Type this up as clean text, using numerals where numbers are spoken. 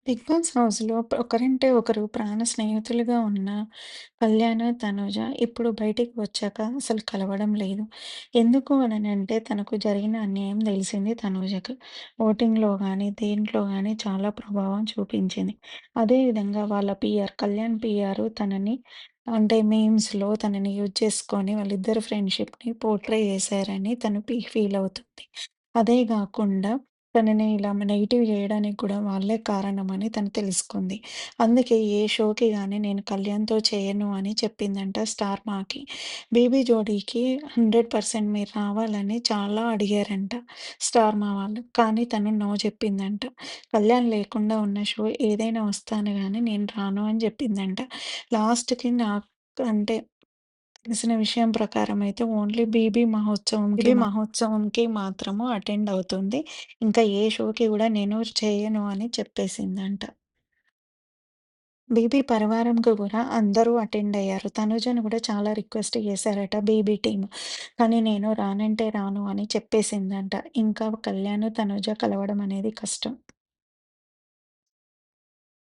Big boss హౌస్‌లో ఒకరంటే ఒకరు ప్రాణ స్నేహితులుగా ఉన్న కళ్యాణ్, తనూజ ఇప్పుడు బయటికి వచ్చాక అసలు కలవడం లేదు. ఎందుకు అననంటే తనకు జరిగిన అన్యాయం తెలిసింది తనూజకి. ఓటింగ్‌లో గానీ, దేంట్లో గానీ చాలా ప్రభావం చూపించింది. అదేవిధంగా వాళ్ళ పీఆర్ కళ్యాణ్ పీఆర్ తనని అంటే మీమ్స్‌లో తనని యూజ్ చేసుకొని వాళ్ళిద్దరి ఫ్రెండ్‌షిప్‌ని పోర్ట్రే చేశారని తను ఫీల్ అవుతుంది. అదే గాకుండా తనని ఇలా నెగెటివ్ జేయడానికి కూడా వాళ్ళే కారణమని తను తెలుసుకుంది. అందుకే ఏ షోకి గాని నేను కళ్యాణ్‌తో చేయను అని చెప్పిందంట స్టార్ మాకి. 'బేబీ జోడీకి' 100% మీరు రావాలని చాలా అడిగారంట స్టార్ మా వాళ్ళు. కానీ తను నో చెప్పిందంట. కళ్యాణ్ లేకుండా ఉన్న షో ఏదైనా వస్తాను గానీ నేను రాను అని చెప్పిందంట. లాస్ట్‌కి నాకు అంటే తెలిసిన విషయం ప్రకారం అయితే ఓన్లీ 'మహోత్సవంకి' మాత్రము అటెండ్ అవుతుంది. ఇంకా ఏ షోకి గూడా నేను చేయను అని చెప్పేసిందంట. 'బీబీ పరివారం'కి గూడా అందరూ అటెండ్ అయ్యారు. తనుజని గూడా చాలా రిక్వెస్ట్ చేశారట 'బీబీ' టీమ్. కానీ నేను రానంటే రాను అని చెప్పేసిందంట. ఇంకా కళ్యాణ్, తనుజ కలవడం అనేది కష్టం.